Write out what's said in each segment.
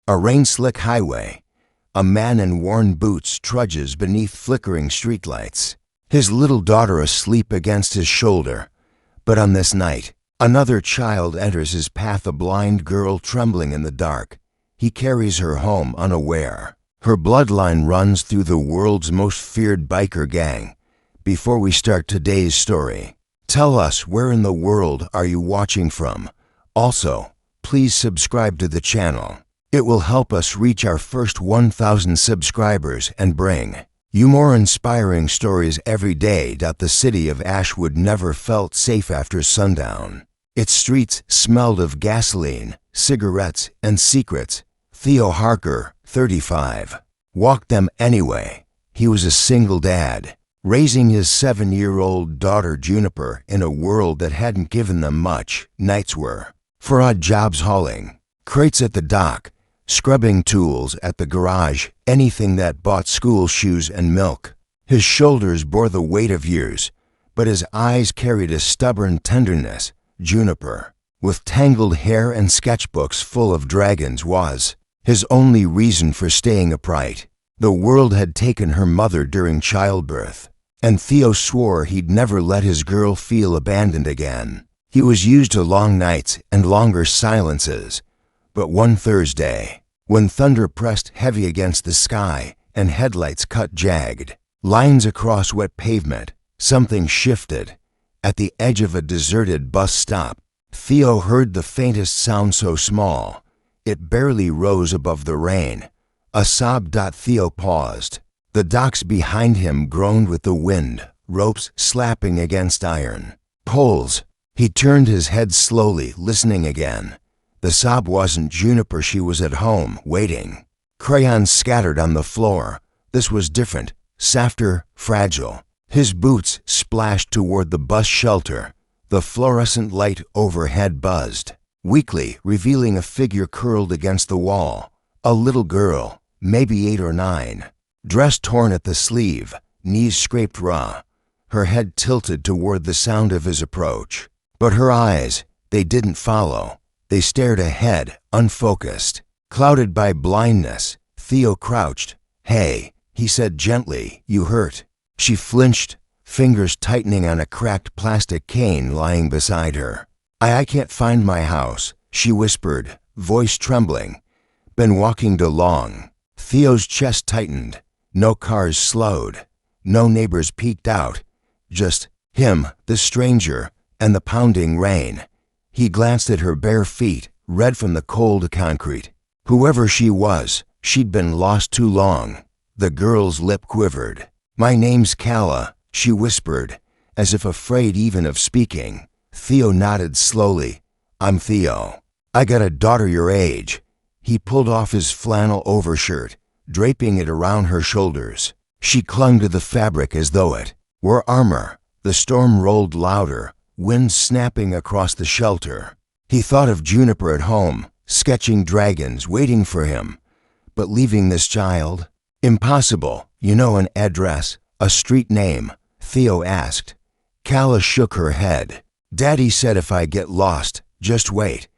A rain-slick highway. A man in worn boots trudges beneath flickering streetlights, his little daughter asleep against his shoulder. But on this night, another child enters his path, a blind girl trembling in the dark. He carries her home unaware. Her bloodline runs through the world's most feared biker gang. Before we start today's story, tell us where in the world are you watching from. Also, please subscribe to the channel. It will help us reach our first 1,000 subscribers and bring you more inspiring stories every day. The city of Ashwood never felt safe after sundown. Its streets smelled of gasoline, cigarettes, and secrets. Theo Harker, 35, walked them anyway. He was a single dad, raising his 7-year-old daughter Juniper in a world that hadn't given them much. Nights were for odd jobs, hauling crates at the dock, scrubbing tools at the garage, anything that bought school shoes and milk. His shoulders bore the weight of years, but his eyes carried a stubborn tenderness. Juniper, with tangled hair and sketchbooks full of dragons, was his only reason for staying upright. The world had taken her mother during childbirth, and Theo swore he'd never let his girl feel abandoned again. He was used to long nights and longer silences. But one Thursday, when thunder pressed heavy against the sky and headlights cut jagged lines across wet pavement, something shifted. At the edge of a deserted bus stop, Theo heard the faintest sound, so small it barely rose above the rain. A sob. Theo paused. The docks behind him groaned with the wind, ropes slapping against iron poles. He turned his head slowly, listening again. The sob wasn't Juniper. She was at home, waiting. Crayons scattered on the floor. This was different, softer, fragile. His boots splashed toward the bus shelter. The fluorescent light overhead buzzed weakly, revealing a figure curled against the wall. A little girl, maybe 8 or 9, dress torn at the sleeve, knees scraped raw, her head tilted toward the sound of his approach. But her eyes, they didn't follow. They stared ahead, unfocused, clouded by blindness. Theo crouched. "Hey," he said gently, "you hurt?" She flinched, fingers tightening on a cracked plastic cane lying beside her. I can't find my house," she whispered, voice trembling. "Been walking too long." Theo's chest tightened. No cars slowed. No neighbors peeked out. Just him, the stranger, and the pounding rain. He glanced at her bare feet, red from the cold concrete. Whoever she was, she'd been lost too long. The girl's lip quivered. "My name's Calla," she whispered, as if afraid even of speaking. Theo nodded slowly. "I'm Theo. I got a daughter your age." He pulled off his flannel overshirt, draping it around her shoulders. She clung to the fabric as though it were armor. The storm rolled louder, wind snapping across the shelter. He thought of Juniper at home, sketching dragons waiting for him. But leaving this child? Impossible. "You know an address, a street name?" Theo asked. Calla shook her head. "Daddy said if I get lost, just wait."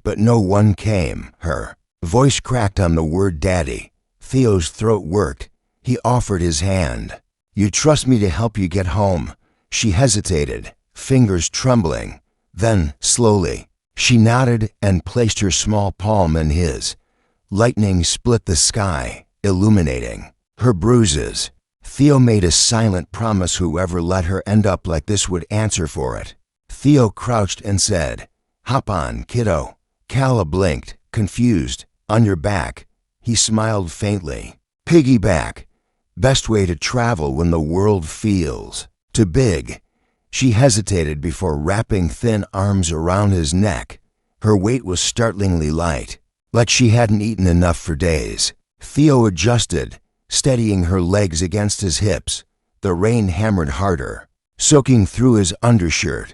But no one came. Her voice cracked on the word daddy. Theo's throat worked. He offered his hand. "You trust me to help you get home?" She hesitated, fingers trembling. Then, slowly, she nodded and placed her small palm in his. Lightning split the sky, illuminating her bruises. Theo made a silent promise whoever let her end up like this would answer for it. Theo crouched and said, "Hop on, kiddo." Calla blinked, confused. "On your back." He smiled faintly. "Piggyback. Best way to travel when the world feels too big." She hesitated before wrapping thin arms around his neck. Her weight was startlingly light, like she hadn't eaten enough for days. Theo adjusted, steadying her legs against his hips. The rain hammered harder, soaking through his undershirt.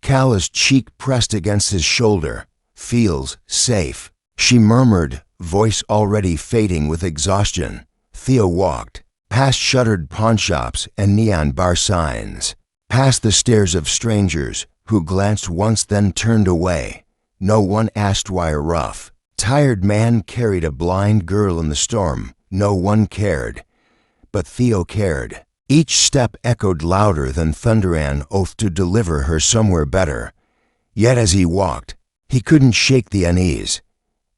Calla's cheek pressed against his shoulder. "Feels safe," she murmured, voice already fading with exhaustion. Theo walked, past shuttered pawnshops and neon bar signs, past the stares of strangers who glanced once then turned away. No one asked why a rough tired man carried a blind girl in the storm. No one cared. But Theo cared. Each step echoed louder than Thunderous oath to deliver her somewhere better. Yet as he walked, he couldn't shake the unease.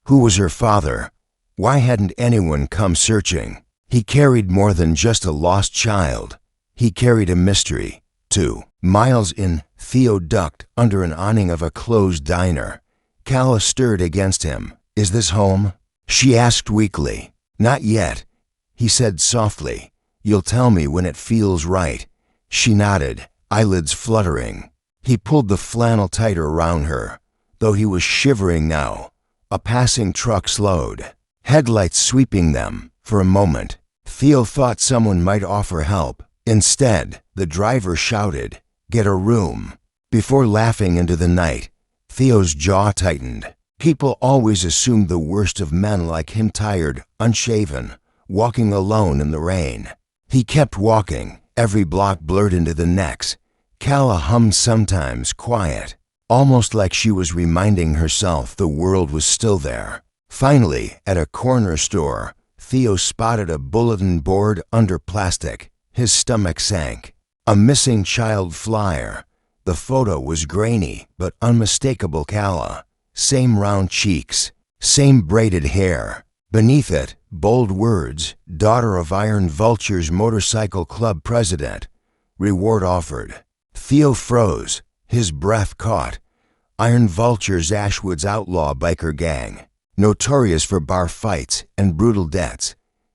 Who was her father? Why hadn't anyone come searching? He carried more than just a lost child. He carried a mystery, too. Miles in, Theo ducked under an awning of a closed diner. Calla stirred against him. Is this home? She asked weakly. Not yet. He said softly. You'll tell me when it feels right. She nodded, eyelids fluttering. He pulled the flannel tighter around her, though he was shivering now. A passing truck slowed, headlights sweeping them. For a moment, Theo thought someone might offer help. Instead, the driver shouted, "Get a room." Before laughing into the night, Theo's jaw tightened. People always assumed the worst of men like him, tired, unshaven, walking alone in the rain. He kept walking, every block blurred into the next. Calla hummed sometimes, quiet, almost like she was reminding herself the world was still there. Finally, at a corner store, Theo spotted a bulletin board under plastic. His stomach sank. A missing child flyer. The photo was grainy but unmistakable. Calla. Same round cheeks, same braided hair. Beneath it, bold words, daughter of Iron Vultures Motorcycle Club president. Reward offered. Theo froze, his breath caught. Iron Vultures, Ashwood's outlaw biker gang, notorious for bar fights and brutal deaths.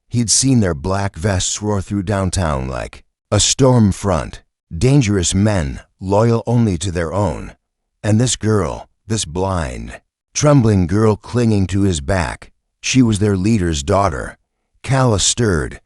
He'd seen their black vests roar through downtown like a storm front. Dangerous men, loyal only to their own. And this girl, this blind, trembling girl clinging to his back, she was their leader's daughter. Calla stirred.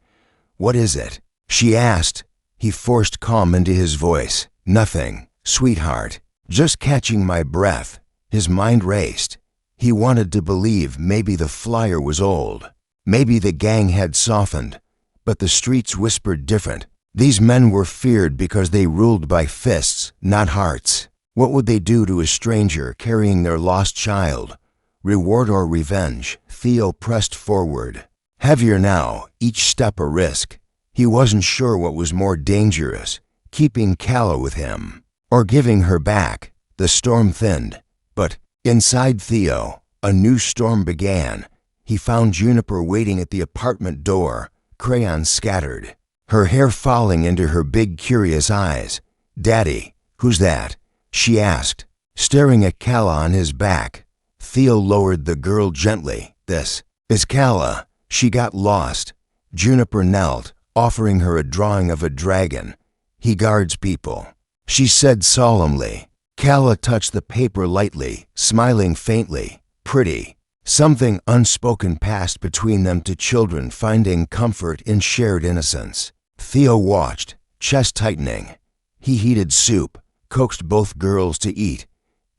What is it? She asked. He forced calm into his voice. Nothing, sweetheart. Just catching my breath. His mind raced. He wanted to believe maybe the flyer was old. Maybe the gang had softened. But the streets whispered different. These men were feared because they ruled by fists, not hearts. What would they do to a stranger carrying their lost child? Reward or revenge? Theo pressed forward. Heavier now, each step a risk. He wasn't sure what was more dangerous, keeping Calla with him, or giving her back. The storm thinned. But inside Theo, a new storm began. He found Juniper waiting at the apartment door, crayons scattered, her hair falling into her big, curious eyes. Daddy, who's that? She asked, staring at Calla on his back. Theo lowered the girl gently. This is Calla. She got lost. Juniper knelt, offering her a drawing of a dragon. He guards people, she said solemnly. Calla touched the paper lightly, smiling faintly. Pretty. Something unspoken passed between them, to children finding comfort in shared innocence. Theo watched, chest tightening. He heated soup, coaxed both girls to eat.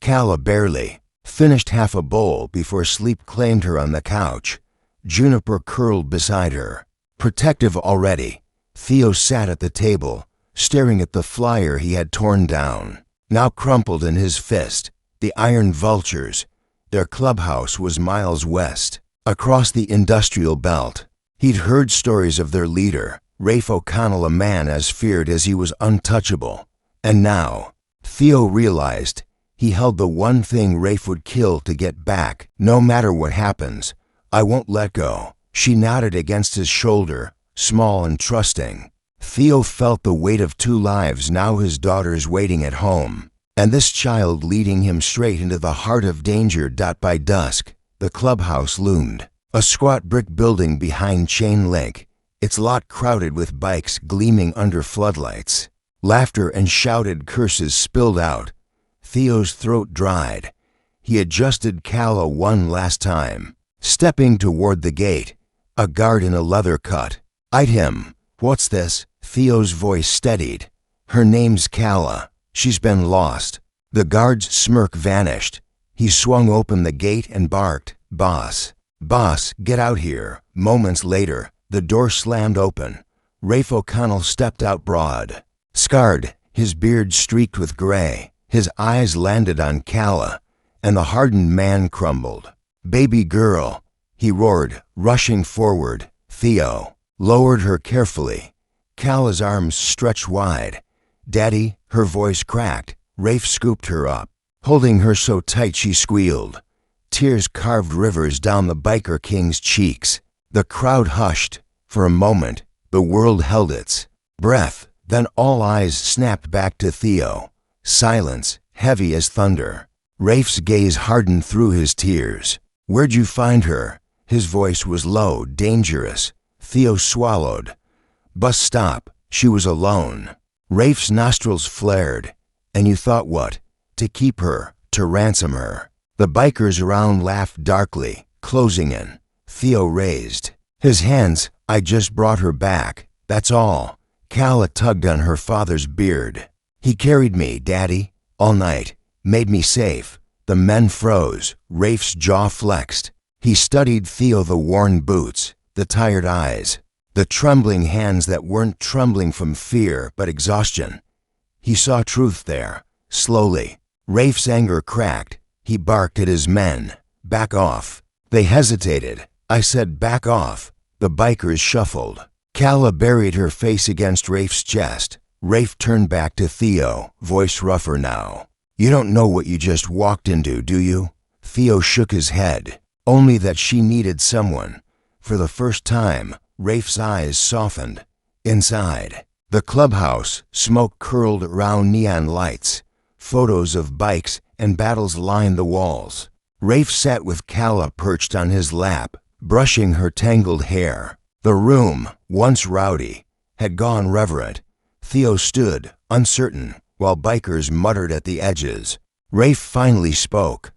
Calla barely finished half a bowl before sleep claimed her on the couch. Juniper curled beside her, protective already. Theo sat at the table, staring at the flyer he had torn down, now crumpled in his fist. The Iron Vultures. Their clubhouse was miles west, across the industrial belt. He'd heard stories of their leader, Rafe, a man as feared as he was untouchable. And now, Theo realized, he held the one thing Rafe would kill to get back. No matter what happens, I won't let go. She nodded against his shoulder, small and trusting. Theo felt the weight of two lives, now his daughters waiting at home, and this child leading him straight into the heart of danger. By dusk, the clubhouse loomed, a squat brick building behind chain link, its lot crowded with bikes gleaming under floodlights. Laughter and shouted curses spilled out. Theo's throat dried. He adjusted Calla one last time, stepping toward the gate. A guard in a leather cut eyed him. What's this? Theo's voice steadied. Her name's Calla. She's been lost. The guard's smirk vanished. He swung open the gate and barked, Boss. Boss, get out here. Moments later, the door slammed open. Rafe stepped out broad, scarred, his beard streaked with gray. His eyes landed on Calla, and the hardened man crumbled. "Baby girl," he roared, rushing forward. Theo lowered her carefully. Calla's arms stretched wide. "Daddy," her voice cracked. Rafe scooped her up, holding her so tight she squealed. Tears carved rivers down the biker king's cheeks. The crowd hushed. For a moment, the world held its breath. Then all eyes snapped back to Theo. Silence, heavy as thunder. Rafe's gaze hardened through his tears. "Where'd you find her?" His voice was low, dangerous. Theo swallowed. "Bus stop. She was alone." Rafe's nostrils flared. "And you thought what? To keep her, to ransom her." The bikers around laughed darkly, closing in. Theo raised his hands. "I just brought her back, that's all." Calla tugged on her father's beard. "He carried me, Daddy, all night, made me safe." The men froze. Rafe's jaw flexed. He studied Theo, the worn boots, the tired eyes, the trembling hands that weren't trembling from fear but exhaustion. He saw truth there, slowly. Rafe's anger cracked. He barked at his men. "Back off." They hesitated. "I said back off." The bikers shuffled. Calla buried her face against Rafe's chest. Rafe turned back to Theo, voice rougher now. "You don't know what you just walked into, do you?" Theo shook his head. "Only that she needed someone." For the first time, Rafe's eyes softened. Inside the clubhouse, smoke curled around neon lights. Photos of bikes and battles lined the walls. Rafe sat with Calla perched on his lap, brushing her tangled hair. The room, once rowdy, had gone reverent. Theo stood, uncertain, while bikers muttered at the edges. Rafe finally spoke.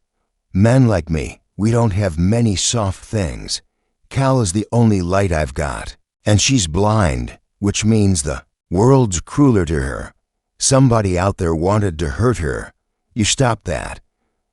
"Men like me, we don't have many soft things. Calla's the only light I've got, and she's blind, which means the world's crueler to her. Somebody out there wanted to hurt her. You stopped that."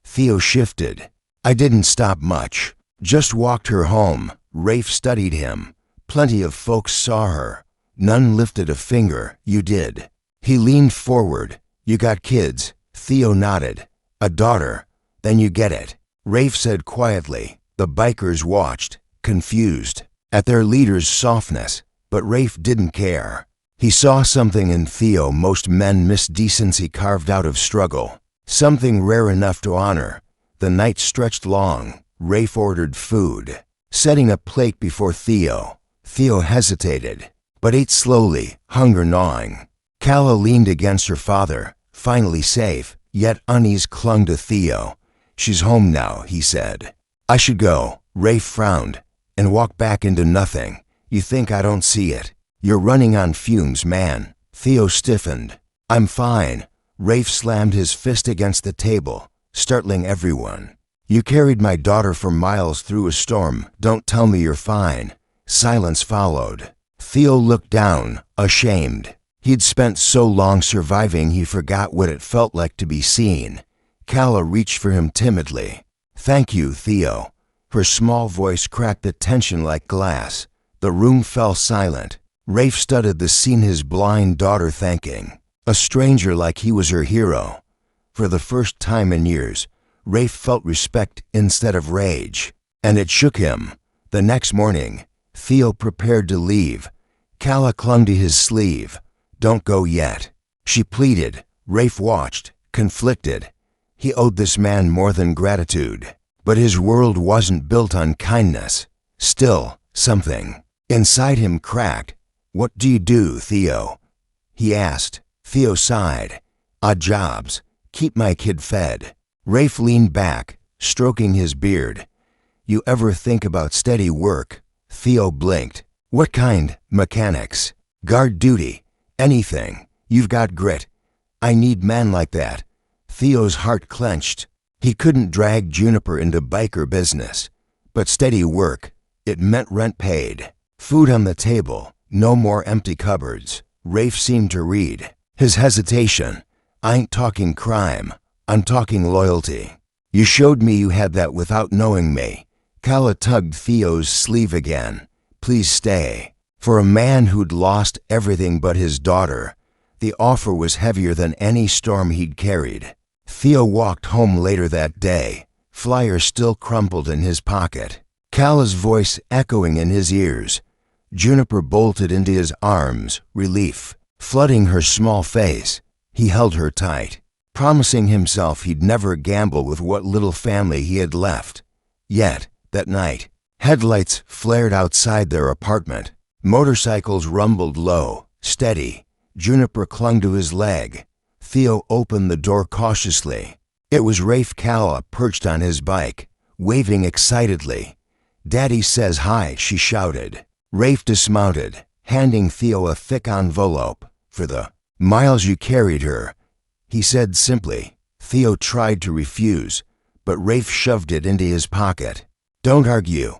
Theo shifted. "I didn't stop much. Just walked her home." Rafe studied him. "Plenty of folks saw her. None lifted a finger. You did." He leaned forward. "You got kids?" Theo nodded. "A daughter. Then you get it." Rafe said quietly. The bikers watched, confused, at their leader's softness, but Rafe didn't care. He saw something in Theo most men miss: decency carved out of struggle, something rare enough to honor. The night stretched long. Rafe ordered food, setting a plate before Theo. Theo hesitated, but ate slowly, hunger gnawing. Calla leaned against her father, finally safe, yet unease clung to Theo. "She's home now," he said. "I should go." Rafe frowned and walked back into nothing. "You think I don't see it? You're running on fumes, man." Theo stiffened. "I'm fine." Rafe slammed his fist against the table, startling everyone. "You carried my daughter for miles through a storm. Don't tell me you're fine." Silence followed. Theo looked down, ashamed. He'd spent so long surviving he forgot what it felt like to be seen. Calla reached for him timidly. "Thank you, Theo." Her small voice cracked the tension like glass. The room fell silent. Rafe studied the scene, his blind daughter thanking a stranger like he was her hero. For the first time in years, Rafe felt respect instead of rage, and it shook him. The next morning, Theo prepared to leave. Calla clung to his sleeve. "Don't go yet," she pleaded. Rafe watched, conflicted. He owed this man more than gratitude, but his world wasn't built on kindness. Still, something inside him cracked. "What do you do, Theo?" he asked. Theo sighed. "Odd jobs. Keep my kid fed." Rafe leaned back, stroking his beard. "You ever think about steady work?" Theo blinked. "What kind? Mechanics? Guard duty? Anything? You've got grit. I need men like that." Theo's heart clenched. He couldn't drag Juniper into biker business. But steady work, it meant rent paid, food on the table, no more empty cupboards. Rafe seemed to read his hesitation. "I ain't talking crime. I'm talking loyalty. You showed me you had that without knowing me." Calla tugged Theo's sleeve again. "Please stay." For a man who'd lost everything but his daughter, the offer was heavier than any storm he'd carried. Theo walked home later that day, flyer still crumpled in his pocket, Calla's voice echoing in his ears. Juniper bolted into his arms, relief flooding her small face. He held her tight, promising himself he'd never gamble with what little family he had left. Yet, that night, headlights flared outside their apartment. Motorcycles rumbled low, steady. Juniper clung to his leg. Theo opened the door cautiously. It was Rafe Calla perched on his bike, waving excitedly. "Daddy says hi," she shouted. Rafe dismounted, handing Theo a thick envelope. "For the miles you carried her," he said simply. Theo tried to refuse, but Rafe shoved it into his pocket. "Don't argue."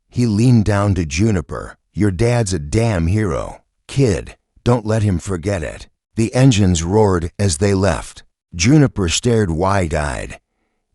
He leaned down to Juniper. "Your dad's a damn hero. Kid, don't let him forget it." The engines roared as they left. Juniper stared wide-eyed.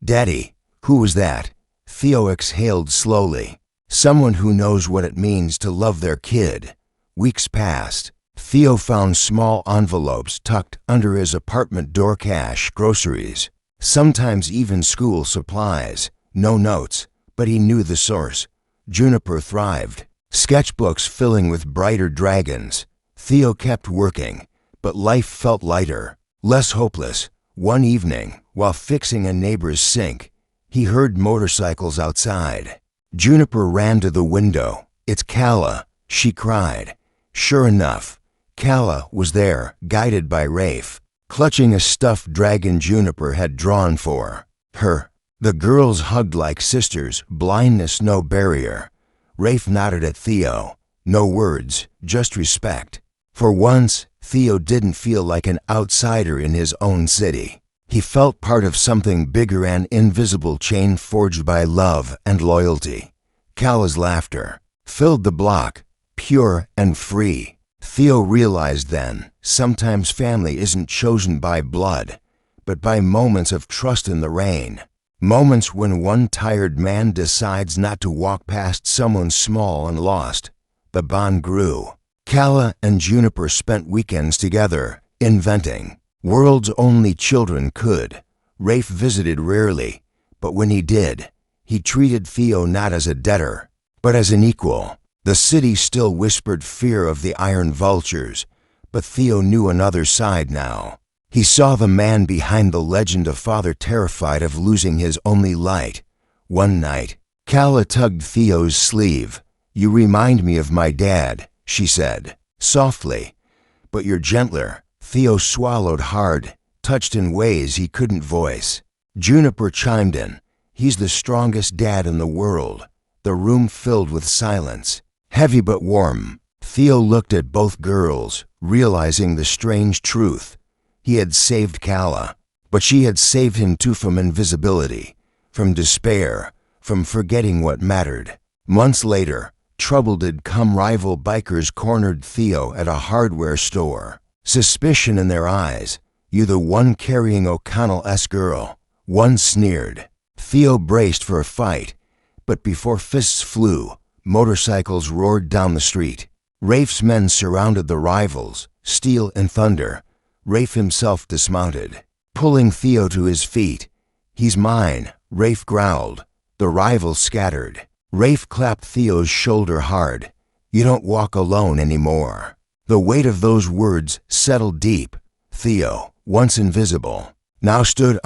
"Daddy, who was that?" Theo exhaled slowly. "Someone who knows what it means to love their kid." Weeks passed. Theo found small envelopes tucked under his apartment door, cash, groceries, sometimes even school supplies. No notes, but he knew the source. Juniper thrived. Sketchbooks filling with brighter dragons. Theo kept working, but life felt lighter, less hopeless. One evening, while fixing a neighbor's sink, he heard motorcycles outside. Juniper ran to the window. "It's Calla," she cried. Sure enough, Calla was there, guided by Rafe, clutching a stuffed dragon Juniper had drawn for her. The girls hugged like sisters, blindness no barrier. Rafe nodded at Theo. No words, just respect. For once, Theo didn't feel like an outsider in his own city. He felt part of something bigger, an invisible chain forged by love and loyalty. Calla's laughter filled the block, pure and free. Theo realized then, sometimes family isn't chosen by blood, but by moments of trust in the rain. Moments when one tired man decides not to walk past someone small and lost. The bond grew. Calla and Juniper spent weekends together, inventing worlds only children could. Rafe visited rarely, but when he did, he treated Theo not as a debtor, but as an equal. The city still whispered fear of the iron vultures, but Theo knew another side now. He saw the man behind the legend, a father terrified of losing his only light. One night, Calla tugged Theo's sleeve. "You remind me of my dad," she said, softly. "But you're gentler." Theo swallowed hard, touched in ways he couldn't voice. Juniper chimed in. "He's the strongest dad in the world." The room filled with silence, heavy but warm. Theo looked at both girls, realizing the strange truth. He had saved Calla, but she had saved him too, from invisibility, from despair, from forgetting what mattered. Months later, trouble did come. Rival bikers cornered Theo at a hardware store. Suspicion in their eyes. "You the one carrying O'Connell's girl?" One sneered. Theo braced for a fight, but before fists flew, motorcycles roared down the street. Rafe's men surrounded the rivals, steel and thunder. Rafe himself dismounted, pulling Theo to his feet. "He's mine," Rafe growled. The rivals scattered. Rafe clapped Theo's shoulder hard. "You don't walk alone anymore." The weight of those words settled deep. Theo, once invisible, now stood